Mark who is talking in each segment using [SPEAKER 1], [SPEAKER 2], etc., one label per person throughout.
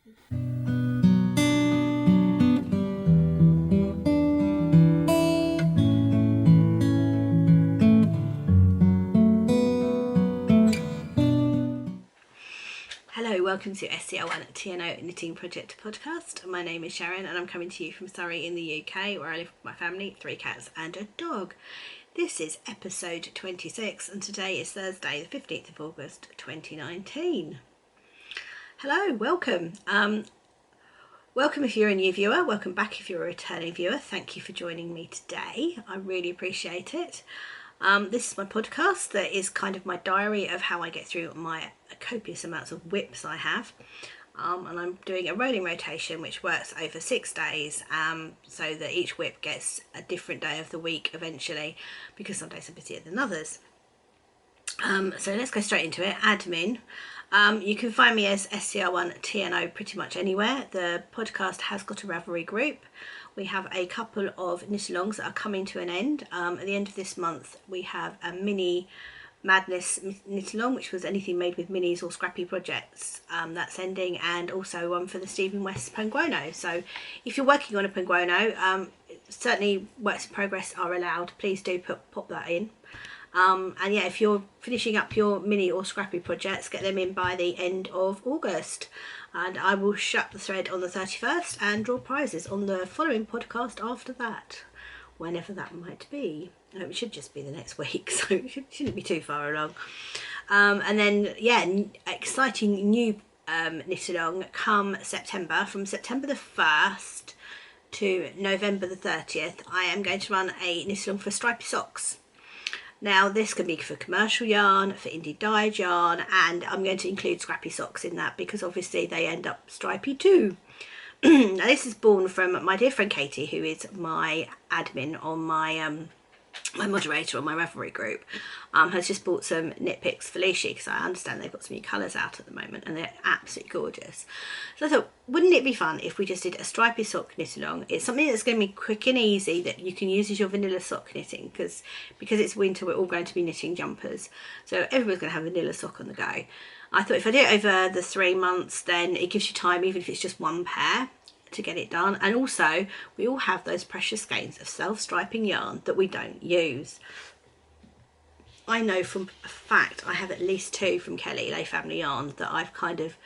[SPEAKER 1] Hello, welcome to scr1tno Knitting Project podcast. My name is Sharon and I'm coming to you from Surrey in the UK, where I live with my family, 3 cats and a dog. This is episode 26 and today is Thursday the 15th of August 2019. Hello, welcome. Welcome if you're a new viewer, welcome back if you're a returning viewer. Thank you for joining me today. I really appreciate it. This is my podcast that is kind of my diary of how I get through my copious amounts of whips I have. And I'm doing a rolling rotation which works over 6 days, so that each whip gets a different day of the week eventually, because some days are busier than others. So let's go straight into it. Admin. You can find me as scr1tno pretty much anywhere. The podcast has got a Ravelry group. We have a couple of knit-alongs that are coming to an end. At the end of this month, we have a Mini Madness knit-along, which was anything made with minis or Scrappy Projects. That's ending, and also one for the Stephen West Penguono. So if you're working on a Penguono, certainly works in progress are allowed. Please do pop that in. And yeah, if you're finishing up your mini or Scrappy projects, get them in by the end of August. And I will shut the thread on the 31st and draw prizes on the following podcast after that, whenever that might be. It should just be the next week, so it shouldn't be too far along. And then, yeah, exciting new knit-along come September. From September the 1st to November the 30th, I am going to run a knit-along for stripy socks. Now this can be for commercial yarn, for indie dyed yarn, and I'm going to include scrappy socks in that because obviously they end up stripy too. Now this is born from my dear friend Katie, who is my admin on my my moderator on my Ravelry group, has just bought some knit picks for Leashy, because I understand they've got some new colours out at the moment and they're absolutely gorgeous. So I thought, wouldn't it be fun if we just did a stripy sock knit along? It's something that's going to be quick and easy that you can use as your vanilla sock knitting, because it's winter, we're all going to be knitting jumpers, so everyone's going to have a vanilla sock on the go. I thought if I do it over the 3 months, then it gives you time, even if it's just one pair, to get it done. And also we all have those precious skeins of self-striping yarn that we don't use. I know from a fact I have at least 2 from Kelly Lay Family Yarn that I've kind of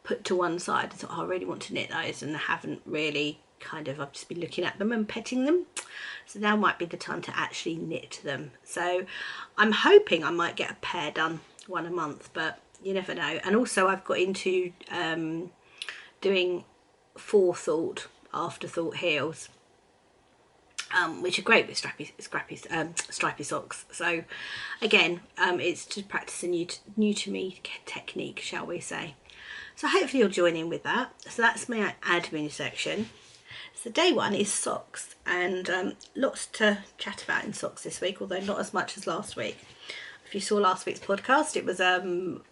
[SPEAKER 1] put to one side and thought, oh, I really want to knit those, and I haven't really I've just been looking at them and petting them. So now might be the time to actually knit them. So I'm hoping I might get a pair done, 1 a month, but you never know. And also I've got into doing forethought, afterthought heels, which are great with stripy socks. So again, it's to practice a new to me technique, shall we say. So hopefully you'll join in with that. So that's my admin section. So day 1 is socks, and lots to chat about in socks this week, although not as much as last week. If you saw last week's podcast, it was I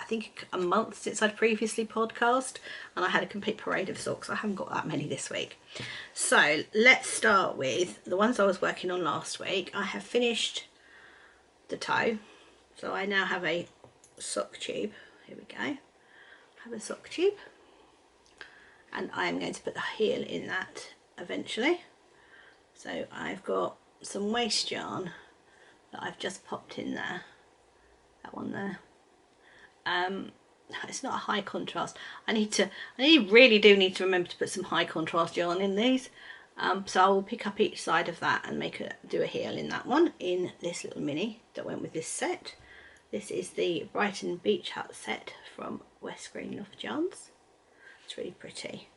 [SPEAKER 1] think a month since I'd previously podcast, and I had a complete parade of socks. I haven't got that many this week. So let's start with the ones I was working on last week. I have finished the toe, so I now have a sock tube. Here we go. I have a sock tube, and I am going to put the heel in that eventually. So I've got some waste yarn that I've just popped in there. That one there. It's not a high contrast. I really do need to remember to put some high contrast yarn in these. So I will pick up each side of that and do a heel in that one, in this little mini that went with this set. This is the Brighton Beach Hut set from West Green Loft Yarns. It's really pretty.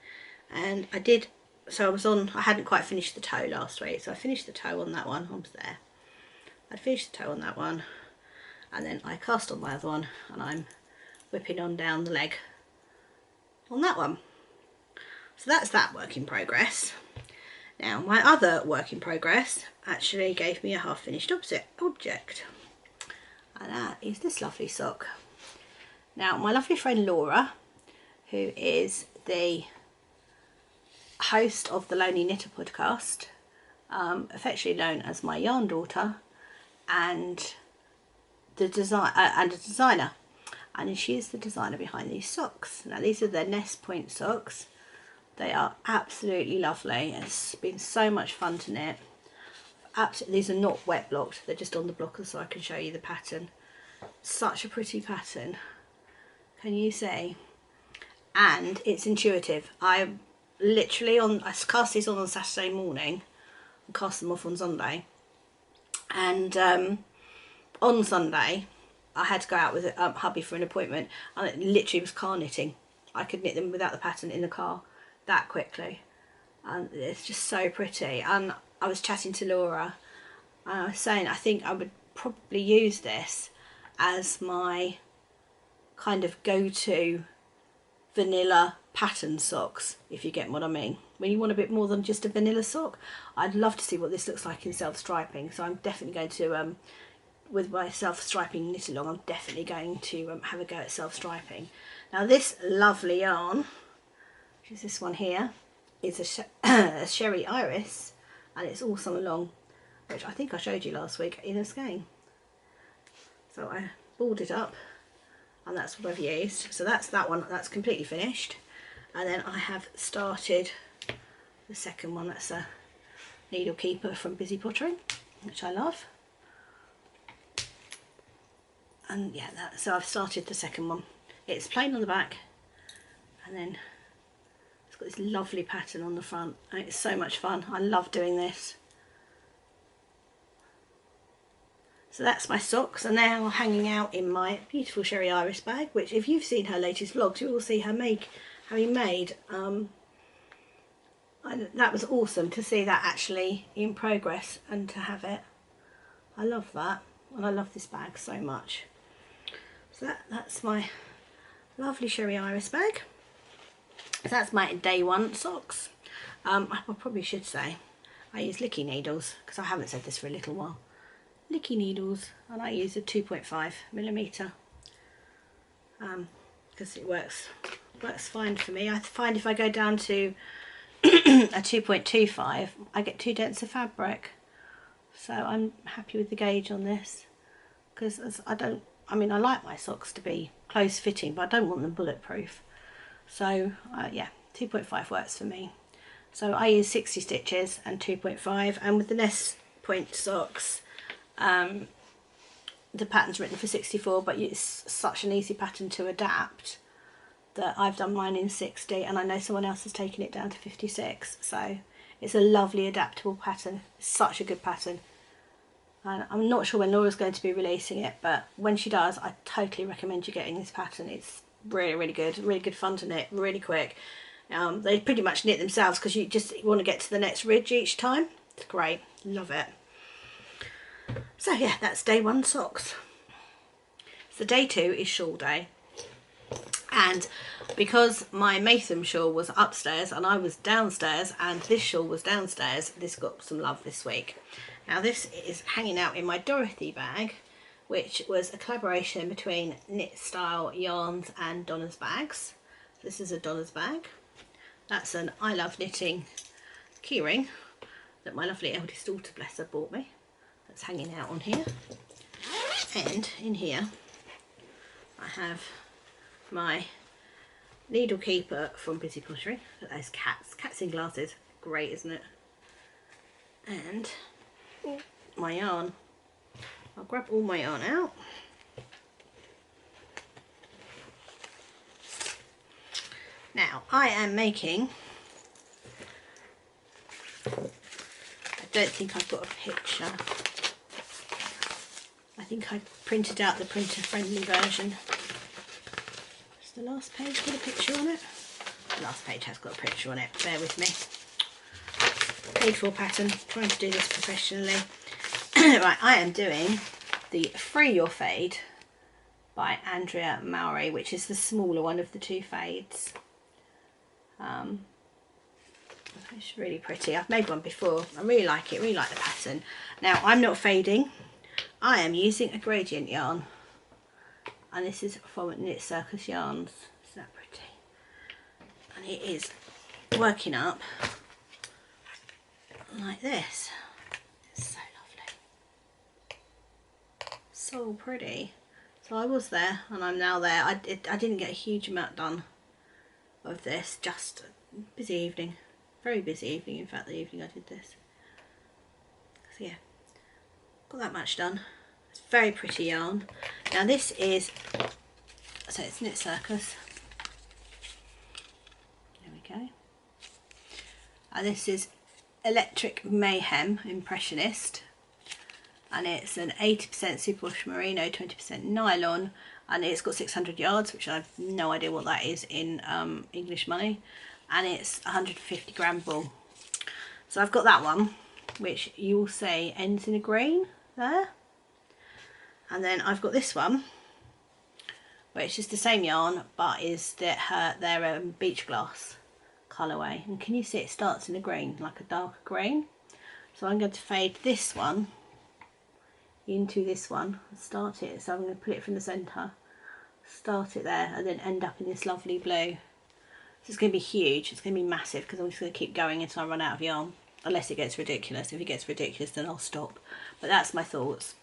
[SPEAKER 1] And I hadn't quite finished the toe last week, so I finished the toe on that one. I was there. I finished the toe on that one, and then I cast on my other one, and I'm whipping on down the leg on that one. So that's that work in progress. Now my other work in progress actually gave me a half finished object, and that is this lovely sock. Now my lovely friend Laura, who is the host of the Lonely Knitter podcast, affectionately known as my yarn daughter, and a designer, and she is the designer behind these socks. Now these are the Nest Point socks. They are absolutely lovely. It's been so much fun to knit. Absolutely, these are not wet blocked, they're just on the blocker so I can show you the pattern. Such a pretty pattern. Can you see? And it's intuitive. I cast these on Saturday morning and cast them off on Sunday. And on Sunday, I had to go out with hubby for an appointment, and it literally was car knitting. I could knit them without the pattern in the car that quickly. And it's just so pretty. And I was chatting to Laura, and I was saying I think I would probably use this as my kind of go-to vanilla pattern socks, if you get what I mean. When you want a bit more than just a vanilla sock, I'd love to see what this looks like in self-striping. So I'm definitely going to, with my self-striping knit along, I'm definitely going to have a go at self-striping. Now this lovely yarn, which is this one here, is a Sherry Iris, and it's all summer long, which I think I showed you last week in a skein. So I balled it up, and that's what I've used. So that's that one, that's completely finished. And then I have started the second one. That's a needle keeper from Busy Pottering, which I love. And yeah, so I've started the second one. It's plain on the back, and then it's got this lovely pattern on the front, and it's so much fun. I love doing this. So that's my socks, and they're hanging out in my beautiful Sherry Iris bag, which if you've seen her latest vlogs, you will see her having made. That was awesome to see that actually in progress and to have it. I love that, and I love this bag so much. So that's my lovely Sherry Iris bag. So that's my day one socks. I probably should say I use Licky needles, because I haven't said this for a little while. Licky needles, and I use a 2.5mm because it works fine for me. I find if I go down to a 2.25, I get too dense a fabric, so I'm happy with the gauge on this, because I like my socks to be close fitting, but I don't want them bulletproof. So yeah, 2.5 works for me. So I use 60 stitches and 2.5, and with the Nest Point socks, the pattern's written for 64, but it's such an easy pattern to adapt that I've done mine in 60, and I know someone else has taken it down to 56. So it's a lovely adaptable pattern. It's such a good pattern, and I'm not sure when Laura's going to be releasing it, but when she does, I totally recommend you getting this pattern. It's really good fun to knit, really quick. They pretty much knit themselves because you just want to get to the next ridge each time. It's great, love it. So yeah, that's day one socks. So day two is shawl day, and because my Maytham shawl was upstairs and I was downstairs and this shawl was downstairs, this got some love this week. Now this is hanging out in my Dorothy bag, which was a collaboration between Knit Style Yarns and Donna's bags. This is a Donna's bag. That's an I Love Knitting keyring that my lovely eldest daughter, bless her, bought me. That's hanging out on here. And in here I have my needle keeper from Busy Pottering. Look at those cats in glasses, great, isn't it? And my yarn. I'll grab all my yarn out. Now I am making, I don't think I've got a picture. I think I printed out the printer friendly version. Does the last page got a picture on it? The last page has got a picture on it, bear with me. Paid for pattern, trying to do this professionally. Right, I am doing the Free Your Fade by Andrea Mowry, which is the smaller one of the two fades. It's really pretty. I've made one before. I really like it, really like the pattern. Now I'm not fading. I am using a gradient yarn, and this is from Knit Circus Yarns. Isn't that pretty? And it is working up like this. It's so lovely, so pretty. So I was there and I'm now there. I didn't get a huge amount done of this. Just a busy evening, very busy evening, in fact, the evening I did this. So yeah, got that much done. It's very pretty yarn. Now this is, so it's Knit Circus. There we go. And this is Electric Mayhem Impressionist, and it's an 80% superwash merino, 20% nylon, and it's got 600 yards, which I have no idea what that is in English money, and it's 150 gram ball. So I've got that one, which you will see ends in a green there, and then I've got this one, where it's just the same yarn, but is their beach glass colourway, and can you see it starts in a green, like a darker green? So I'm going to fade this one into this one, start it, so I'm going to put it from the centre, start it there, and then end up in this lovely blue. So it's going to be huge, it's going to be massive, because I'm just going to keep going until I run out of yarn, unless it gets ridiculous. If it gets ridiculous, then I'll stop. But that's my thoughts,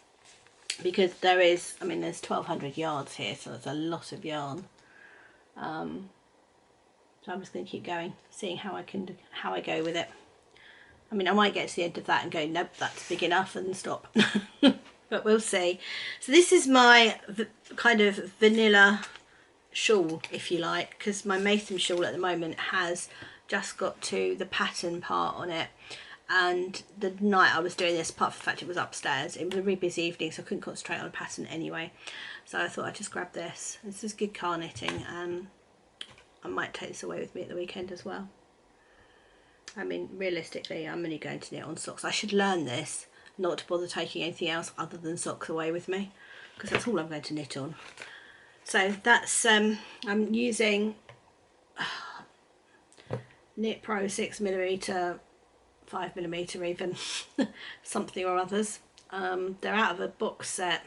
[SPEAKER 1] because there is, I mean, there's 1200 yards here, so that's a lot of yarn. So I'm just going to keep going, seeing how I go with it. I mean, I might get to the end of that and go, nope, that's big enough, and stop. But we'll see. So this is my kind of vanilla shawl, if you like, because my Mason shawl at the moment has just got to the pattern part on it. And the night I was doing this, apart from the fact it was upstairs, it was a really busy evening, so I couldn't concentrate on a pattern anyway. So I thought I'd just grab this. This is good car knitting, and I might take this away with me at the weekend as well. I mean, realistically, I'm only going to knit on socks. I should learn this, not to bother taking anything else other than socks away with me, because that's all I'm going to knit on. So that's, I'm using Knit Pro 6mm, 5mm even, something or others. They're out of a box set.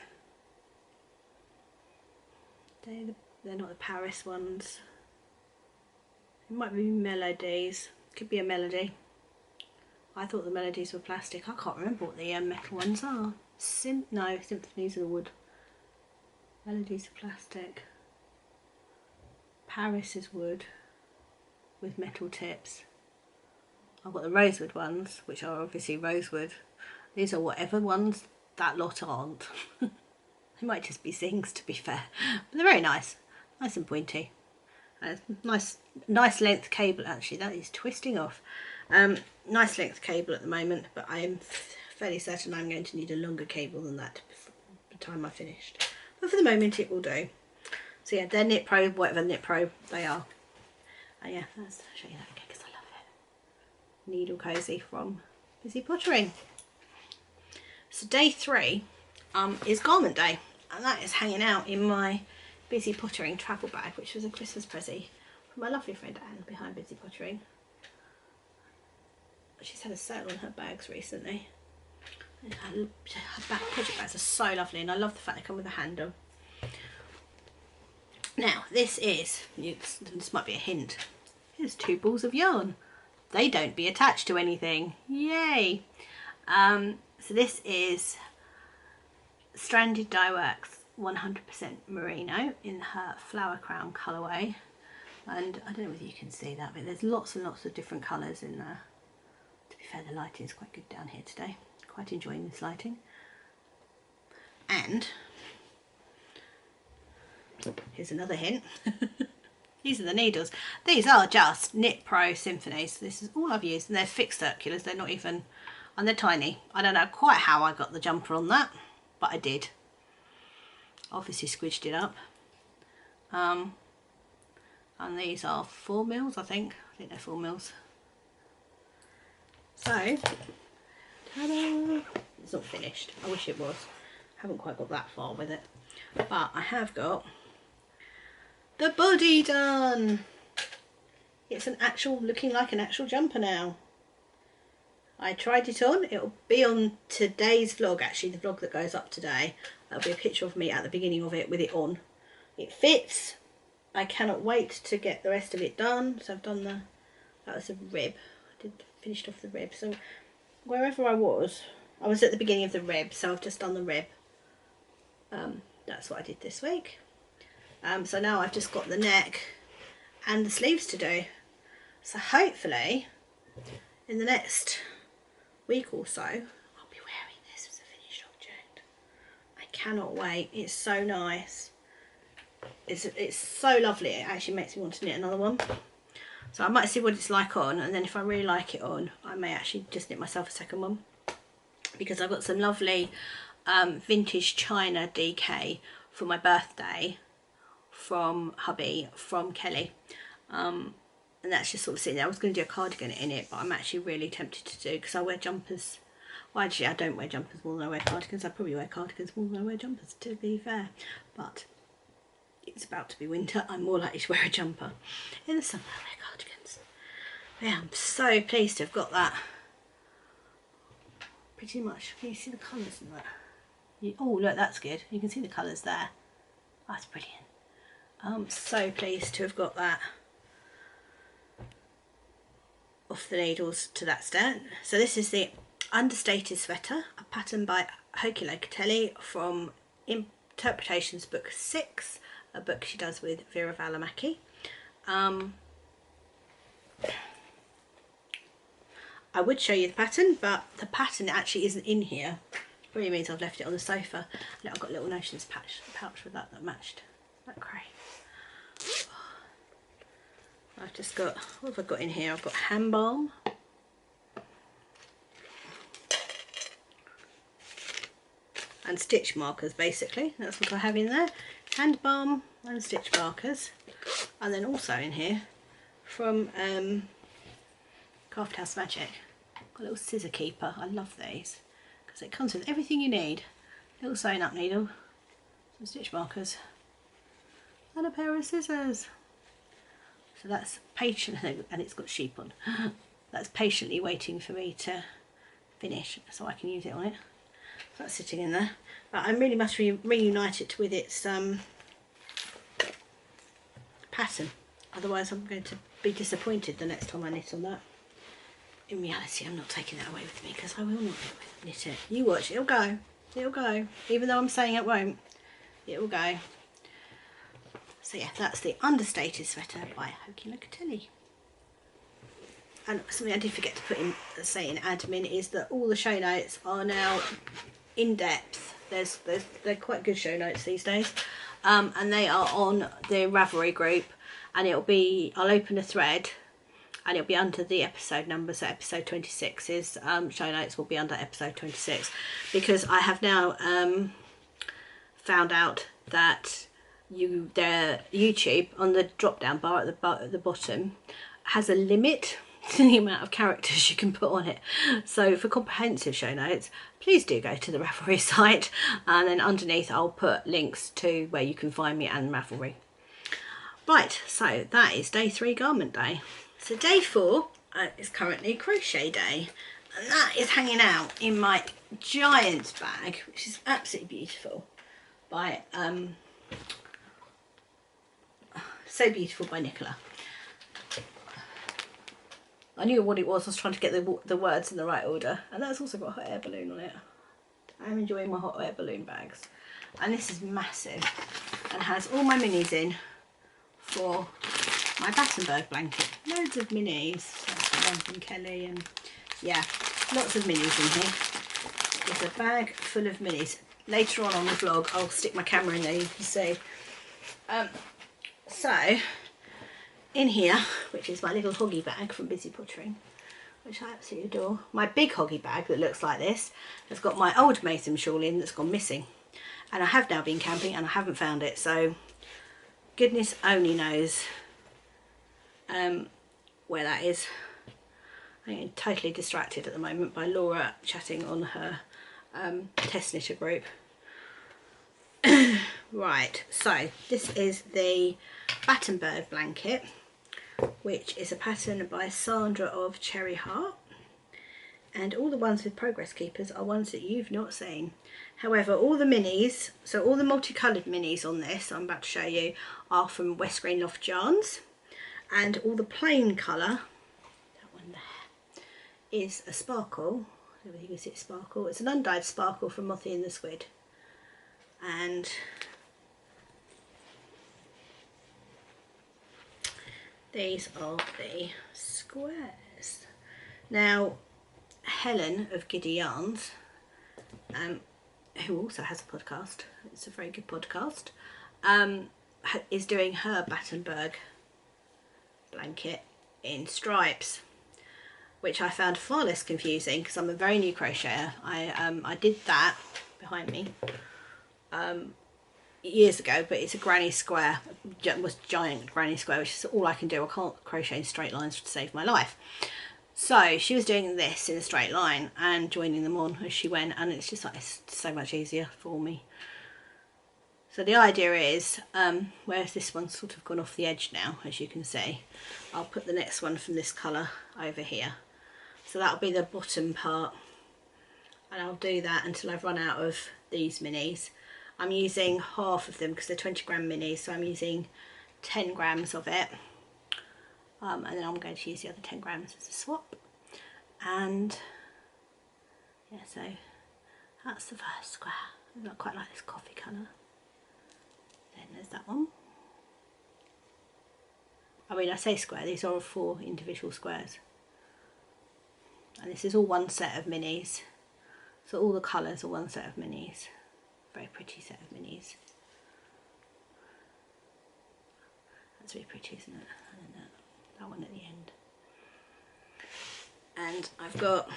[SPEAKER 1] They're not the Paris ones. It might be Melodies. Could be a Melody. I thought the Melodies were plastic. I can't remember what the metal ones are. No, Symphonies are the wood. Melodies are plastic. Paris is wood with metal tips. I've got the rosewood ones, which are obviously rosewood. These are whatever ones that lot aren't. They might just be things, to be fair. But they're very nice. Nice and pointy. Nice length cable. Actually, that is twisting off. Nice length cable at the moment, but I am fairly certain I'm going to need a longer cable than that by the time I finished. But for the moment, it will do. So yeah, they're Knit Pro, whatever Knit Pro they are. Yeah, let's show you that again because I love it. Needle Cozy from Busy Pottering. So day 3 is Garment Day, and that is hanging out in my Busy Pottering travel bag, which was a Christmas present from my lovely friend Anne behind Busy Pottering. She's had a sale on her bags recently. Her project bags are so lovely, and I love the fact they come with a handle. Now this might be a hint. Here's 2 balls of yarn. They don't be attached to anything. Yay! So this is Stranded Dye Works 100% merino in her flower crown colourway, and I don't know whether you can see that, but there's lots and lots of different colours in there. To be fair, the lighting is quite good down here today. Quite enjoying this lighting. And here's another hint. These are the needles. These are just Knit Pro Symphonies. This is all I've used, and they're fixed circulars. They're not even, and they're tiny. I don't know quite how I got the jumper on that, but I did. Obviously squidged it up. And these are 4 mils, I think. I think they're 4 mils. So, ta-da! It's not finished. I wish it was. I haven't quite got that far with it. But I have got the body done. It's an actual, looking like an actual jumper now. I tried it on. It'll be on today's vlog, actually, the vlog that goes up today. That'll be a picture of me at the beginning of it with it on. It fits. I cannot wait to get the rest of it done. So I've done that was a rib. I finished off the rib. So wherever I was at the beginning of the rib, so I've just done the rib. That's what I did this week. So now I've just got the neck and the sleeves to do. So hopefully in the next week or so I'll be wearing this as a finished object. I cannot wait. It's so nice. It's so lovely. It actually makes me want to knit another one. So I might see what it's like on, and then if I really like it on, I may actually just knit myself a second one, because I've got some lovely vintage China DK for my birthday from hubby, from Kelly, and that's just sort of sitting there. I was going to do a cardigan in it, but I'm actually really tempted to do, because I wear jumpers. Well, actually I don't wear jumpers more than I wear cardigans. I probably wear cardigans more than I wear jumpers, to be fair, but it's about to be winter. I'm more likely to wear a jumper. In the summer I wear cardigans. Yeah, I'm so pleased to have got that. Pretty much. Can you see the colours in that? Oh look, that's good. You can see the colours there. That's brilliant. I'm so pleased to have got that off the needles to that extent. So this is the Understated Sweater, a pattern by Hoki Locatelli from Interpretations Book 6, a book she does with Vera Valimaki. I would show you the pattern, but the pattern actually isn't in here. Really means I've left it on the sofa. And I've got a little Notions pouch with that matched. Isn't that great? I've just got, what have I got in here? I've got hand balm. And stitch markers, basically. That's what I have in there. Hand balm and stitch markers. And then also in here, from Craft House Magic, got a little scissor keeper. I love these because it comes with everything you need. Little sewing up needle, some stitch markers, and a pair of scissors. So that's patient, and it's got sheep on. That's patiently waiting for me to finish so I can use it on it. So that's sitting in there. But I really must reunite it with its pattern. Otherwise I'm going to be disappointed the next time I knit on that. In reality, I'm not taking that away with me, because I will not knit it. You watch, it'll go. It'll go. Even though I'm saying it won't, it will go. So yeah, that's the Understated Sweater by Hoki Locatelli. And something I did forget to put in, say in admin, is that all the show notes are now in depth. They're quite good show notes these days, and they are on the Ravelry group. And it'll be, I'll open a thread, and it'll be under the episode number. So episode 26's show notes will be under episode 26, because I have now found out that YouTube on the drop down bar at the bottom has a limit to the amount of characters you can put on it. So for comprehensive show notes, please do go to the Ravelry site, and then underneath I'll put links to where you can find me and Ravelry. Right, so that is day 3, garment day. So day 4 is currently crochet day, and that is hanging out in my giant bag, which is absolutely beautiful, by So Beautiful by Nicola. I knew what it was. I was trying to get the words in the right order, and that's also got a hot air balloon on it. I'm enjoying my hot air balloon bags, and this is massive and has all my minis in for my Battenberg blanket. Loads of minis. That's the one from Kelly, and yeah, lots of minis in here. There's a bag full of minis. Later on the vlog, I'll stick my camera in there, you can see. So, in here, which is my little hoggy bag from Busy Pottering, which I absolutely adore. My big hoggy bag that looks like this has got my old Mason shawl in that's gone missing. And I have now been camping and I haven't found it, so goodness only knows where that is. I'm totally distracted at the moment by Laura chatting on her test knitter group. Right, so this is the Battenberg blanket, which is a pattern by Sandra of Cherry Heart, and all the ones with progress keepers are ones that you've not seen. However, all the minis, so all the multicoloured minis on this I'm about to show you, are from West Green Loft Yarns, and all the plain colour, that one there, is a sparkle. I don't know if you can see it sparkle. It's an undyed sparkle from Mothie and the Squid, and these are the squares. Now, Helen of Giddy Yarns, who also has a podcast, it's a very good podcast, is doing her Battenberg blanket in stripes, which I found far less confusing because I'm a very new crocheter. I did that behind me years ago, but it's a granny square, was giant granny square, which is all I can do. I can't crochet in straight lines to save my life. So she was doing this in a straight line and joining them on as she went, and it's just like, it's so much easier for me. So the idea is, whereas this one's sort of gone off the edge now, as you can see, I'll put the next one from this colour over here. So that'll be the bottom part, and I'll do that until I've run out of these minis. I'm using half of them because they're 20 gram minis, so I'm using 10 grams of it. And then I'm going to use the other 10 grams as a swap. And yeah, so that's the first square. I quite like this coffee colour. Then there's that one. I mean, I say square, these are all 4 individual squares. And this is all one set of minis. So all the colours are one set of minis. Very pretty set of minis. That's really pretty, isn't it? And then that one at the end. And I've got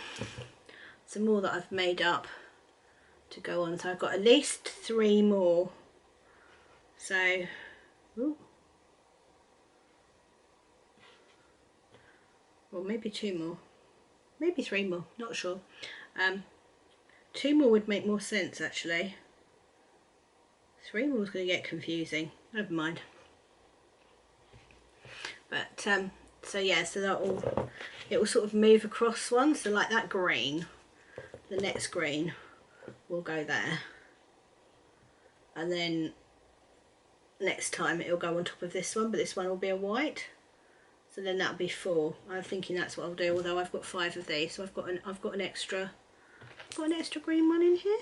[SPEAKER 1] some more that I've made up to go on. So I've got at least 3 more. So, ooh. Or maybe 2 more. Maybe 3 more, not sure. 2 more would make more sense actually. 3 more is going to get confusing. Never mind. But so yeah, so that will, it will sort of move across one. So like that green, the next green will go there, and then next time it'll go on top of this one, but this one will be a white. So then that'll be 4. I'm thinking that's what I'll do. Although I've got 5 of these, so I've got an extra green one in here.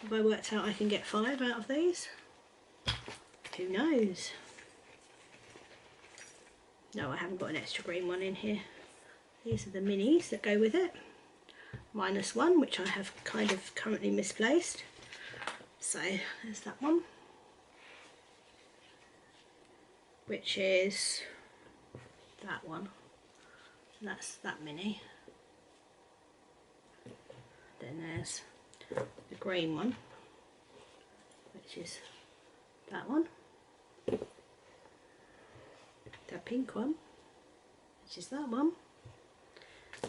[SPEAKER 1] Have I worked out I can get 5 out of these? Who knows? No, I haven't got an extra green one in here. These are the minis that go with it. -1, which I have kind of currently misplaced. So there's that one. Which is that one. That's that mini. Then there's the green one, which is that one. The pink one, which is that one.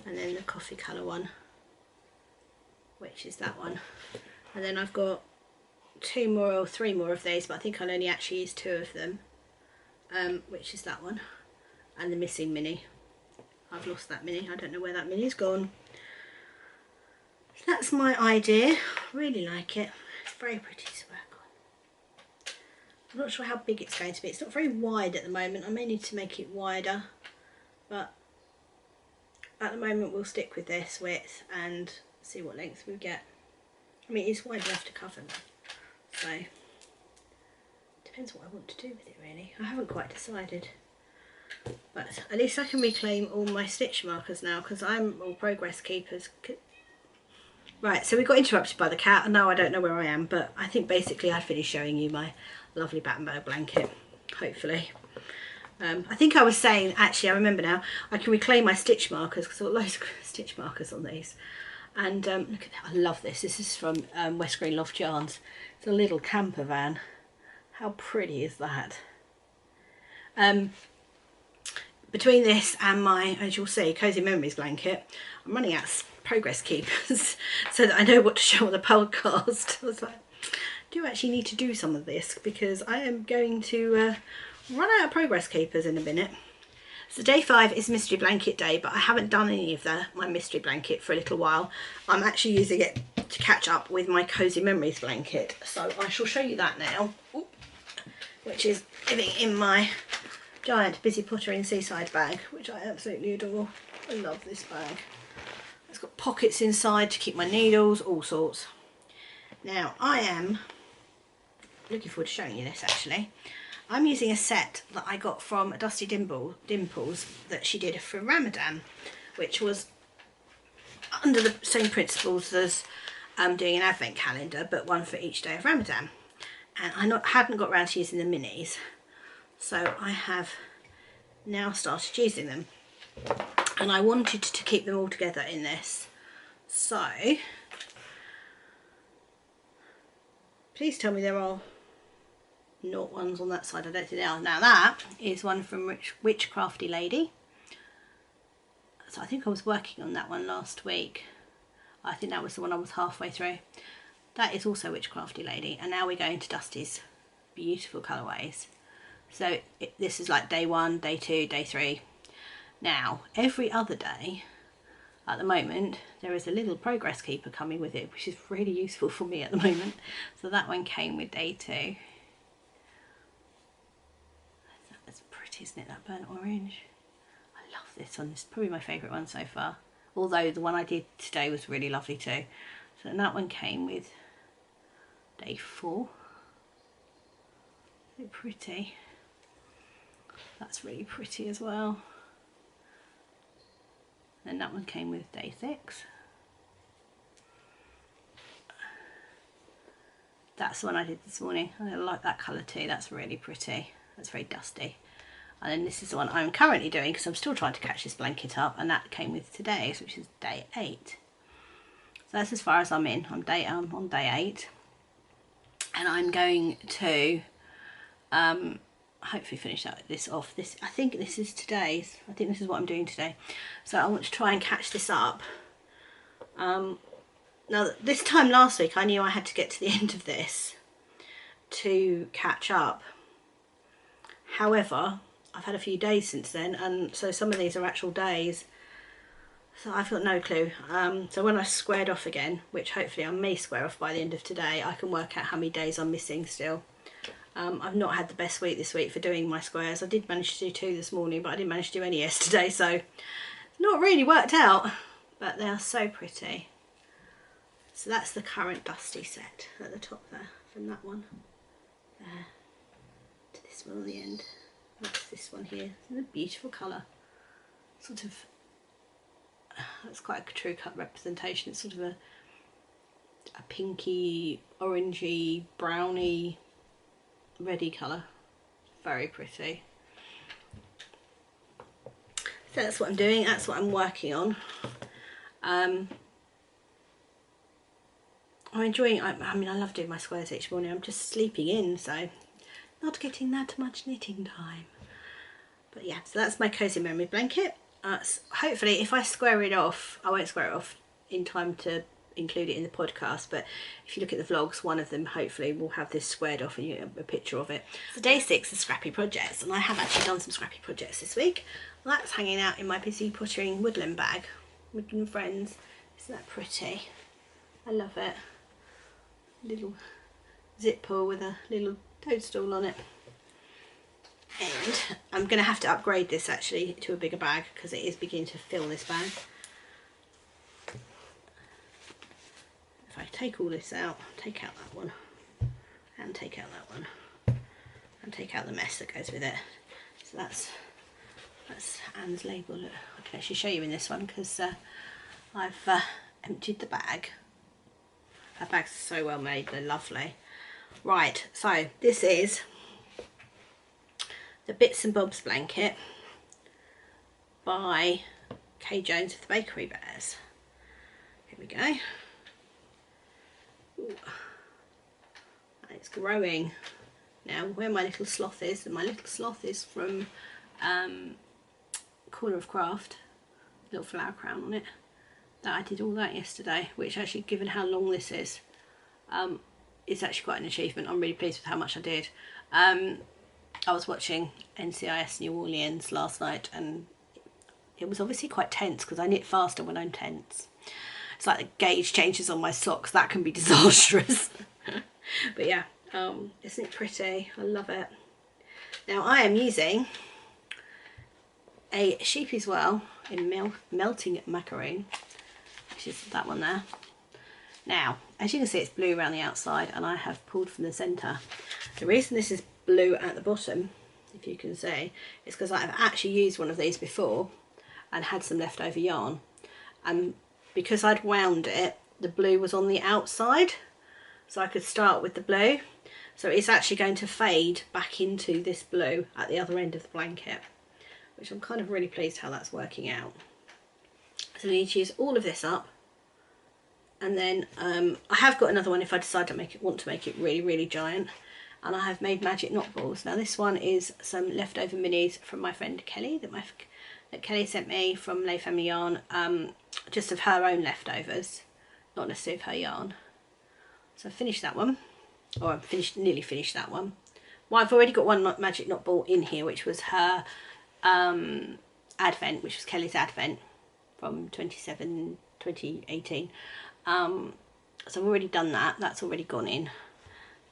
[SPEAKER 1] And then the coffee colour one, which is that one. And then I've got 2 more or 3 more of these, but I think I'll only actually use 2 of them, which is that one. And the missing mini. I've lost that mini. I don't know where that mini's gone. So that's my idea. Really like it. It's very pretty to work on. I'm not sure how big it's going to be. It's not very wide at the moment. I may need to make it wider, but at the moment we'll stick with this width and see what length we get. I mean, it's wide enough to cover me, so depends what I want to do with it really. I haven't quite decided, but at least I can reclaim all my stitch markers now because I'm all progress keepers. Right, so we got interrupted by the cat, and now I don't know where I am, but I think basically I finished showing you my lovely Battenberg blanket, hopefully. I think I was saying, actually I remember now, I can reclaim my stitch markers because I've got loads of stitch markers on these. And look at that, I love this. This is from West Green Loft Yarns. It's a little camper van. How pretty is that? Between this and my, as you'll see, Cozy Memories blanket, I'm running out of progress keepers so that I know what to show on the podcast. I was like, I do actually need to do some of this because I am going to run out of progress keepers in a minute. So day 5 is mystery blanket day, but I haven't done any of my mystery blanket for a little while. I'm actually using it to catch up with my Cozy Memories blanket, so I shall show you that now. Ooh, which is living in my giant Busy Potter in Seaside bag, which I absolutely adore. I love this bag. It's got pockets inside to keep my needles, all sorts. Now I am looking forward to showing you this actually. I'm using a set that I got from Dusty Dimples that she did for Ramadan, which was under the same principles as doing an advent calendar, but one for each day of Ramadan. And I hadn't got around to using the minis, so I have now started using them. And I wanted to keep them all together in this. So, please tell me there are not ones on that side. I don't think there are. Now that is one from Witchcrafty Lady. So I think I was working on that one last week. I think that was the one I was halfway through. That is also Witchcrafty Lady. And now we're going to Dusty's beautiful colourways. So this is like day 1, day 2, day 3. Now, every other day, at the moment, there is a little progress keeper coming with it, which is really useful for me at the moment. So that one came with day 2. That's pretty, isn't it? That burnt orange. I love this one. It's probably my favourite one so far. Although the one I did today was really lovely too. So that one came with day 4. So pretty. That's really pretty as well. And that one came with day 6. That's the one I did this morning. I like that colour too. That's really pretty. That's very dusty. And then this is the one I'm currently doing because I'm still trying to catch this blanket up, and that came with today's, which is day 8. So that's as far as I'm in. I'm on day 8, and I'm going to hopefully finish this off. I think this is today's. I think this is what I'm doing today. So I want to try and catch this up. Now this time last week I knew I had to get to the end of this to catch up. However, I've had a few days since then, and so some of these are actual days. So I've got no clue. So when I squared off again, which hopefully I may square off by the end of today, I can work out how many days I'm missing still. I've not had the best week this week for doing my squares. I did manage to do 2 this morning, but I didn't manage to do any yesterday, so it's not really worked out, but they are so pretty. So that's the current Dusty set at the top there, from that one there to this one on the end. That's this one here. It's a beautiful colour. Sort of, that's quite a true cut representation. It's sort of a pinky, orangey, browny, reddy colour. Very pretty. So that's what I'm doing. That's what I'm working on. I'm enjoying. I mean, I love doing my squares each morning. I'm just sleeping in, so not getting that much knitting time. But yeah, so that's my cozy memory blanket. Hopefully, if I square it off, I won't square it off in time to include it in the podcast, but if you look at the vlogs, one of them hopefully will have this squared off and you get a picture of it. So day 6 is Scrappy Projects, and I have actually done some Scrappy Projects this week. Well, that's hanging out in my busy pottering woodland bag. Woodland Friends. Isn't that pretty? I love it. Little zip pull with a little toadstool on it. And I'm going to have to upgrade this actually to a bigger bag because it is beginning to fill this bag. If I take all this out, take out that one, and take out that one, and take out the mess that goes with it. So that's Anne's label. Look, I can actually show you in this one because I've emptied the bag. Her bags are so well made, they're lovely. Right, so this is the Bits and Bobs blanket by Kay Jones of the Bakery Bears. Here we go. Ooh. And it's growing now. Where my little sloth is, and my little sloth is from Corner of Craft, little flower crown on it. That I did all that yesterday, which actually, given how long this is actually quite an achievement. I'm really pleased with how much I did. I was watching NCIS New Orleans last night, and it was obviously quite tense because I knit faster when I'm tense. It's like the gauge changes on my socks. That can be disastrous. But yeah, isn't it pretty? I love it. Now I am using a Sheepy's Well in Melting Macaroon, which is that one there. Now, as you can see, it's blue around the outside, and I have pulled from the centre. The reason this is blue at the bottom, if you can see, it's because I've actually used one of these before and had some leftover yarn, and because I'd wound it, the blue was on the outside, so I could start with the blue. So it's actually going to fade back into this blue at the other end of the blanket, which I'm kind of really pleased how that's working out. So we need to use all of this up, and then I have got another one if I decide to want to make it really, really giant, and I have made magic knot balls. Now this one is some leftover minis from my friend Kelly that Kelly sent me from Lay Family Yarn, just of her own leftovers, not necessarily of her yarn. So I finished that one, or I nearly finished that one. Well, I've already got one magic knot ball in here, which was her Advent, which was Kelly's Advent from 2018. So I've already done that, that's already gone in.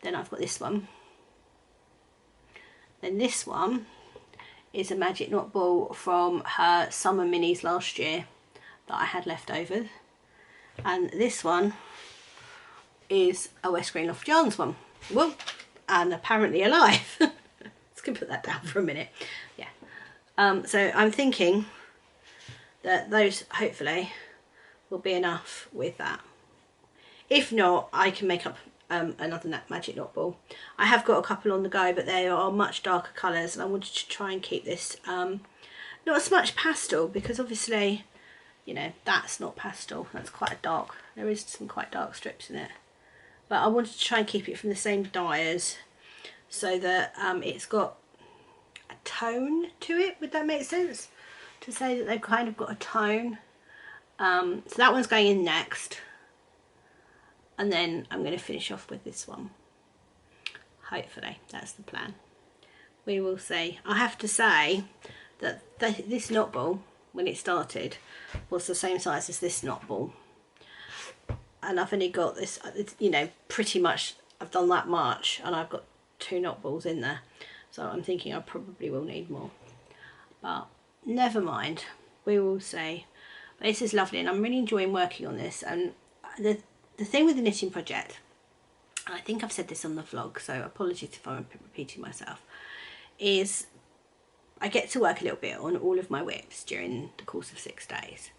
[SPEAKER 1] Then I've got this one. Then this one is a magic knot ball from her summer minis last year that I had left over. And this one is a West Green Loft Yarns one. Well, and apparently alive. Let's go put that down for a minute. Yeah. So I'm thinking that those hopefully will be enough with that. If not, I can make up another magic knot ball. I have got a couple on the go, but they are much darker colours, and I wanted to try and keep this not as much pastel, because obviously, you know, that's not pastel, that's quite a dark, there is some quite dark strips in it, but I wanted to try and keep it from the same dyers so that it's got a tone to it. Would that make sense to say that they've kind of got a tone? So that one's going in next, and then I'm going to finish off with this one. Hopefully that's the plan. We will see. I have to say that this knot ball, when it started, was the same size as this knot ball, and I've only got this, you know, pretty much I've done that much, and I've got 2 knot balls in there, so I'm thinking I probably will need more, but never mind, we will see. But this is lovely, and I'm really enjoying working on this. And the thing with the knitting project, and I think I've said this on the vlog, so apologies if I'm repeating myself, is I get to work a little bit on all of my whips during the course of 6 days.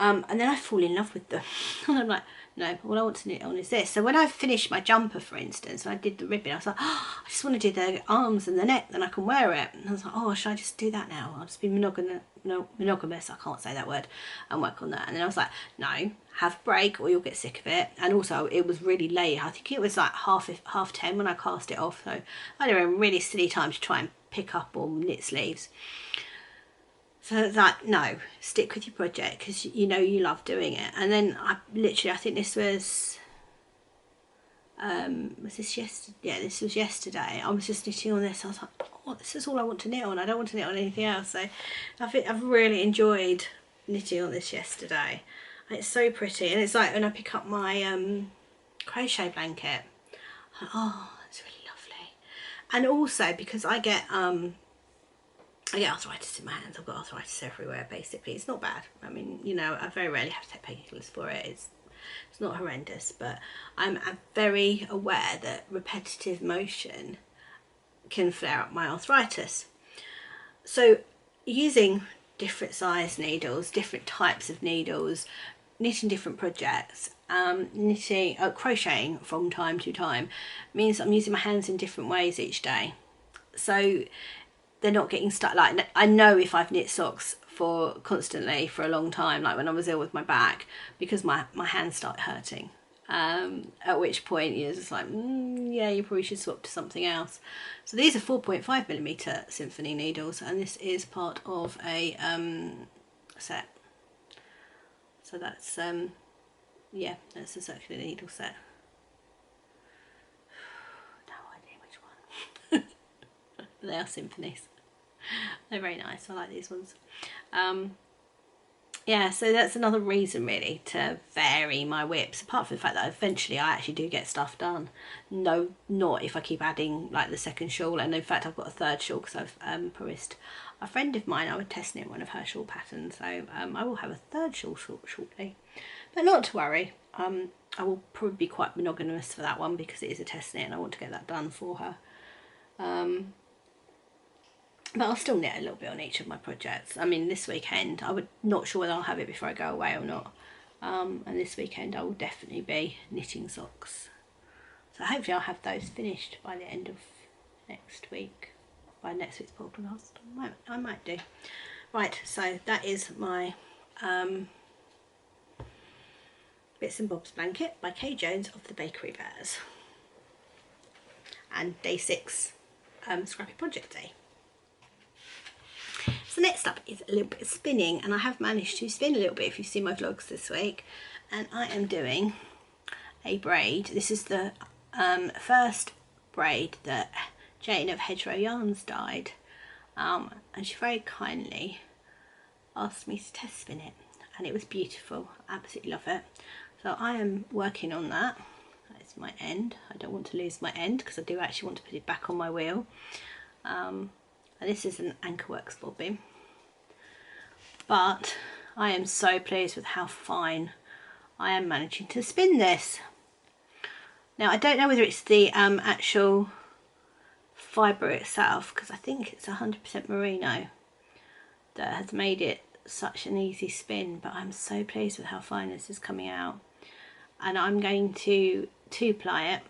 [SPEAKER 1] And then I fall in love with them. And I'm like, no, all I want to knit on is this. So when I finished my jumper, for instance, and I did the ribbing, I was like, oh, I just want to do the arms and the neck, then I can wear it. And I was like, oh, should I just do that now? I'll just be monogamous, I can't say that word, and work on that. And then I was like, no, have a break or you'll get sick of it. And also it was really late. I think it was like half 10 when I cast it off. So I had a really silly time to try and pick up or knit sleeves. So that, no, stick with your project, because you know you love doing it. And then I think this was this yesterday? Yeah, this was yesterday. I was just knitting on this. I was like, oh, this is all I want to knit on. I don't want to knit on anything else. So I think I've really enjoyed knitting on this yesterday. And it's so pretty. And it's like when I pick up my crochet blanket, I'm like, oh, it's really lovely. And also because I get arthritis in my hands. I've got arthritis everywhere, basically. It's not bad. I mean, you know, I very rarely have to take painkillers for it. It's not horrendous, but I'm very aware that repetitive motion can flare up my arthritis. So using different size needles, different types of needles, knitting different projects, crocheting from time to time means I'm using my hands in different ways each day. So they're not getting stuck. Like, I know if I've knit socks constantly for a long time, like when I was ill with my back, because my hands start hurting, at which point you're just like, yeah, you probably should swap to something else. So these are 4.5mm symphony needles, and this is part of a set. So that's yeah, that's a circular needle set. No idea which one. They are symphonies. They're very nice. I like these ones. Yeah, so that's another reason really to vary my whips, apart from the fact that eventually I actually do get stuff done. No, not if I keep adding like the second shawl, and in fact I've got a third shawl because I've promised a friend of mine I would test knit one of her shawl patterns, so I will have a third shawl shortly. But not to worry, I will probably be quite monogamous for that one because it is a test knit and I want to get that done for her. But I'll still knit a little bit on each of my projects. I mean, this weekend, I would not sure whether I'll have it before I go away or not. And this weekend I will definitely be knitting socks. So hopefully I'll have those finished by the end of next week. By next week's podcast. I might do. Right, so that is my Bits and Bobs blanket by Kay Jones of the Bakery Bears. And day 6, Scrappy Project Day. So next up is a little bit of spinning, and I have managed to spin a little bit if you've seen my vlogs this week. And I am doing a braid. This is the first braid that Jane of Hedgerow Yarns dyed, and she very kindly asked me to test spin it, and it was beautiful. I absolutely love it. So I am working on that. That is my end. I don't want to lose my end because I do actually want to put it back on my wheel. And this is an Anchorworks bobbin, but I am so pleased with how fine I am managing to spin this. Now I don't know whether it's the actual fibre itself, because I think it's 100% merino that has made it such an easy spin, but I'm so pleased with how fine this is coming out. And I'm going to 2-ply it,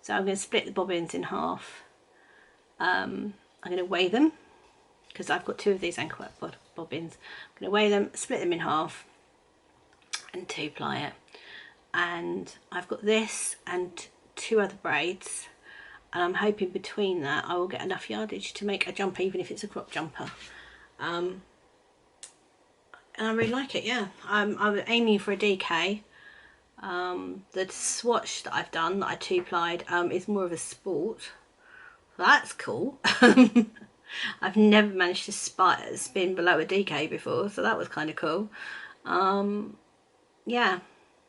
[SPEAKER 1] so I'm going to split the bobbins in half. I'm going to weigh them because I've got 2 of these Anchorwork bobbins. I'm going to weigh them, split them in half and 2-ply it. And I've got this and 2 other braids, and I'm hoping between that I will get enough yardage to make a jumper, even if it's a crop jumper. And I really like it, yeah. I'm aiming for a DK. The swatch that I've done, that I 2-plied, is more of a sport. So that's cool. I've never managed to spin below a DK before, so that was kind of cool. Yeah,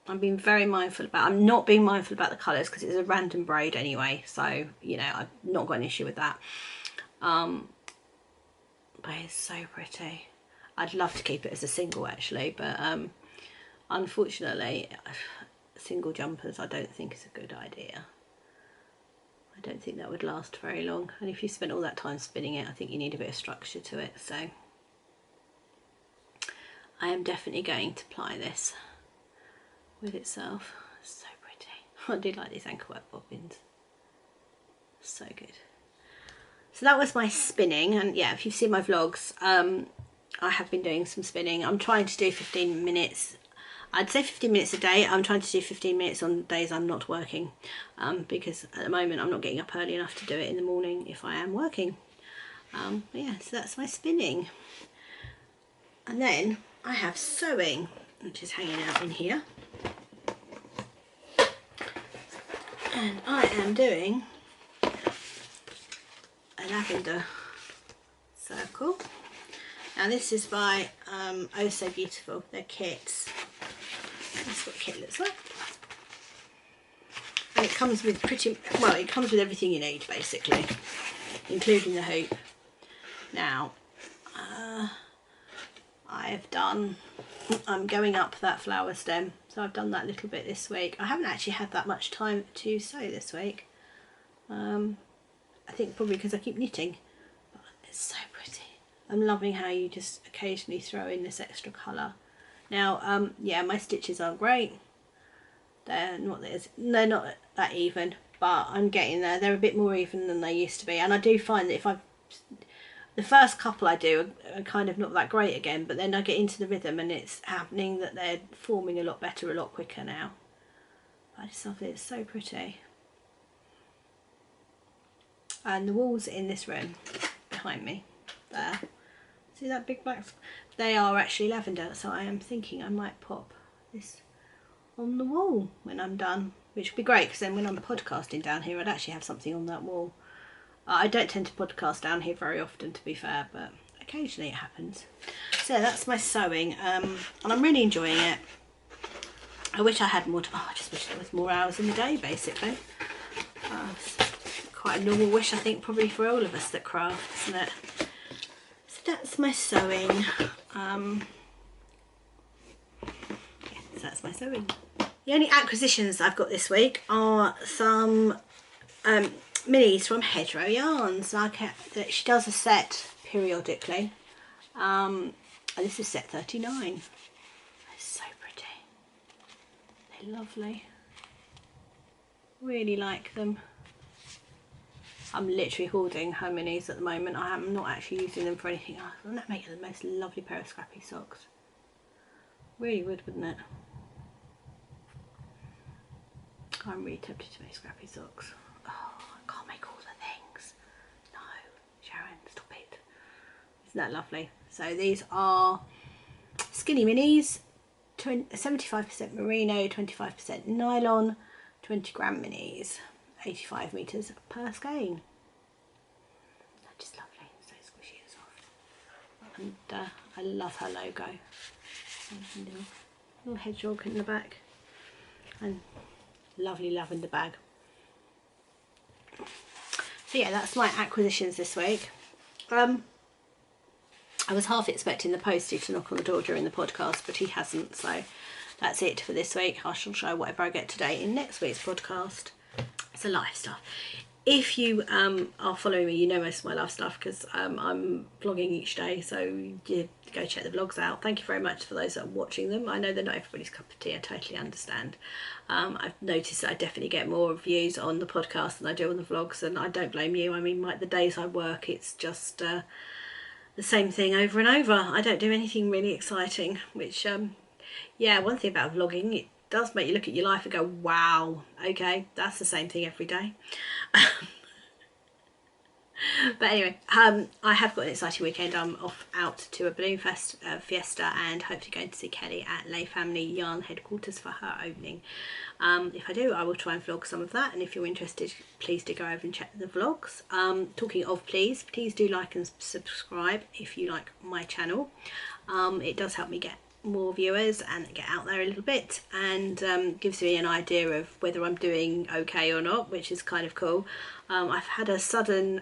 [SPEAKER 1] I'm being very mindful about, I'm not being mindful about the colours because it's a random braid anyway, so, you know, I've not got an issue with that. But it's so pretty. I'd love to keep it as a single actually, but unfortunately, single jumpers I don't think is a good idea. I don't think that would last very long, and if you spend all that time spinning it, I think you need a bit of structure to it. So I am definitely going to ply this with itself. It's so pretty. I do like these Anchorwork bobbins, so good. So that was my spinning, and yeah, if you've seen my vlogs, I have been doing some spinning. I'm trying to do 15 minutes. I'd say 15 minutes a day. I'm trying to do 15 minutes on days I'm not working, because at the moment I'm not getting up early enough to do it in the morning if I am working. But yeah, so that's my spinning. And then I have sewing, which is hanging out in here. And I am doing a lavender circle. Now this is by Oh So Beautiful, their kits. That's what the kit looks like. And it comes with it comes with everything you need basically, including the hoop. Now, I'm going up that flower stem, so I've done that a little bit this week. I haven't actually had that much time to sew this week. I think probably because I keep knitting, but it's so pretty. I'm loving how you just occasionally throw in this extra colour. Now, yeah, my stitches aren't great. They're not that even, but I'm getting there. They're a bit more even than they used to be, and I do find that if the first couple I do are kind of not that great again, but then I get into the rhythm and it's happening that they're forming a lot better, a lot quicker now. I just love it. It's so pretty. And the walls in this room behind me there, see that big black, they are actually lavender, so I am thinking I might pop this on the wall when I'm done, which would be great because then when I'm podcasting down here I'd actually have something on that wall. I don't tend to podcast down here very often, to be fair, but occasionally it happens. So that's my sewing, and I'm really enjoying it. I wish I had more I just wish there was more hours in the day basically. It's quite a normal wish, I think, probably for all of us that craft, isn't it? So that's my sewing. Yeah, so that's my sewing. The only acquisitions I've got this week are some minis from Hedgerow Yarns. She does a set periodically. And this is set 39. It's so pretty. They're lovely. Really like them. I'm literally hoarding her minis at the moment. I am not actually using them for anything else. Wouldn't that make the most lovely pair of scrappy socks? Really would, wouldn't it? I'm really tempted to make scrappy socks. Oh, I can't make all the things. No, Sharon, stop it. Isn't that lovely? So these are skinny minis, 75% merino, 25% nylon, 20 gram minis, 85 meters per skein. They're just lovely, so squishy and soft. And I love her logo. Little hedgehog in the back, and lovely lavender bag. So yeah, that's my acquisitions this week. I was half expecting the postie to knock on the door during the podcast, but he hasn't, so that's it for this week. I shall show whatever I get today in next week's podcast. It's a life stuff. If you are following me, you know most of my life stuff because I'm vlogging each day, so you go check the vlogs out. Thank you very much for those that are watching them. I know they're not everybody's cup of tea, I totally understand. I've noticed that I definitely get more views on the podcast than I do on the vlogs, and I don't blame you. I mean, the days I work, it's just the same thing over and over. I don't do anything really exciting, which yeah, one thing about vlogging, it does make you look at your life and go, wow, okay, that's the same thing every day. But anyway, I have got an exciting weekend. I'm off out to a balloon fiesta and hopefully going to see Kelly at Lay Family Yarn headquarters for her opening. If I do, I will try and vlog some of that, and if you're interested, please do go over and check the vlogs. Talking of please do like and subscribe if you like my channel. It does help me get more viewers and get out there a little bit, and gives me an idea of whether I'm doing okay or not, which is kind of cool. I've had a sudden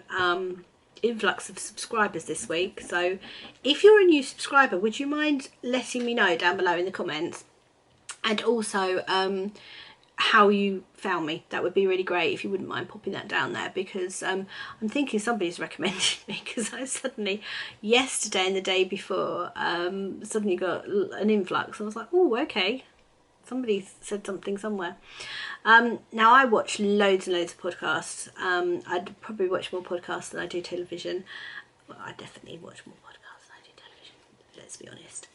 [SPEAKER 1] influx of subscribers this week, so if you're a new subscriber, would you mind letting me know down below in the comments, and also how you found me? That would be really great if you wouldn't mind popping that down there, because I'm thinking somebody's recommended me, because I suddenly, yesterday and the day before, suddenly got an influx. I was like, oh, okay, somebody said something somewhere. Now I watch loads and loads of podcasts. I'd probably watch more podcasts than I do television. Well, I definitely watch more podcasts than I do television, let's be honest.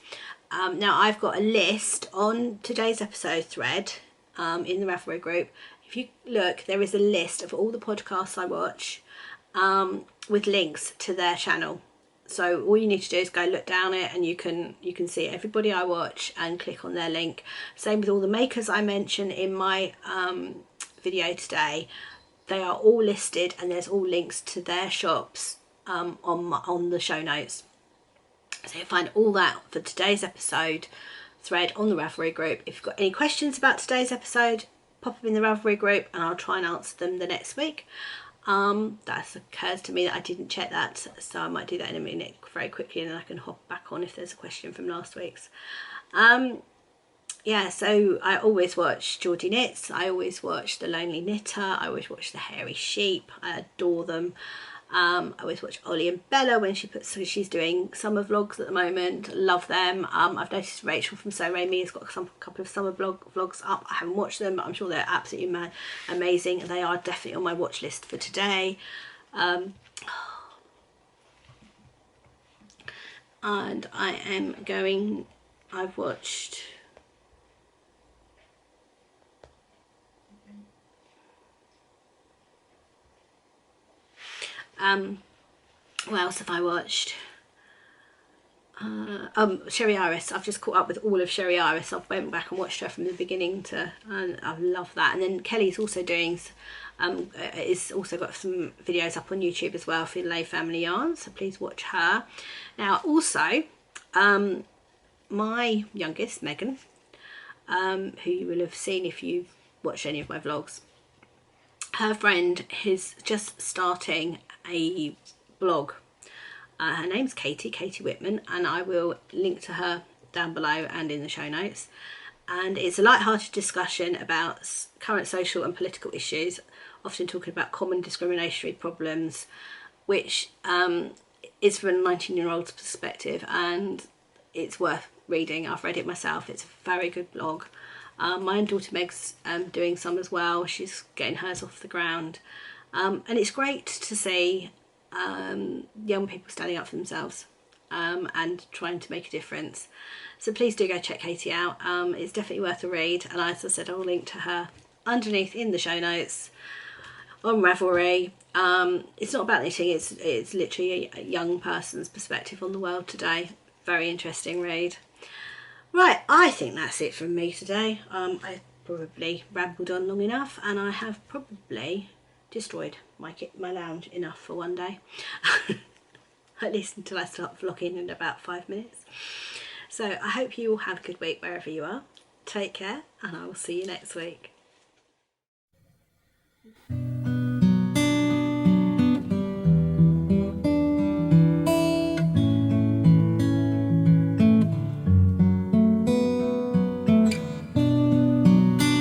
[SPEAKER 1] Now I've got a list on today's episode thread in the Ravelry group. If you look, there is a list of all the podcasts I watch with links to their channel. So all you need to do is go look down it, and you can see everybody I watch and click on their link. Same with all the makers I mention in my video today. They are all listed, and there's all links to their shops on the show notes. So you'll find all that for today's episode thread on the Ravelry group. If you've got any questions about today's episode, pop them in the Ravelry group and I'll try and answer them the next week. That occurs to me that I didn't check that, so I might do that in a minute very quickly, and then I can hop back on if there's a question from last week's. Yeah, so I always watch Geordie Knits, I always watch The Lonely Knitter, I always watch The Hairy Sheep, I adore them. I always watch Ollie and Bella when she's doing summer vlogs at the moment. Love them. I've noticed Rachel from So Raimi has got a couple of summer vlogs up. I haven't watched them, but I'm sure they're absolutely amazing. They are definitely on my watch list for today. And I've watched what else have I watched? Sherry Iris. I've just caught up with all of Sherry Iris. I went back and watched her from the beginning to, and I love that. And then Kelly's also doing, is also got some videos up on YouTube as well for Lay Family Yarns, so please watch her. Now also, my youngest, Megan, who you will have seen if you've watched any of my vlogs, her friend is just starting a blog. Her name's Katie Whitman, and I will link to her down below and in the show notes. And it's a light-hearted discussion about current social and political issues often talking about common discriminatory problems, which is from a 19-year-old's perspective, and it's worth reading. I've read it myself. It's a very good blog. My own daughter Meg's doing some as well. She's getting hers off the ground. And it's great to see young people standing up for themselves and trying to make a difference. So please do go check Katie out. It's definitely worth a read. And as I said, I'll link to her underneath in the show notes on Ravelry. It's not about knitting, it's literally a young person's perspective on the world today. Very interesting read. Right, I think that's it from me today. I probably rambled on long enough, and I have probably destroyed my lounge enough for one day. At least until I start vlogging in about 5 minutes. So I hope you all have a good week wherever you are. Take care, and I will see you next week.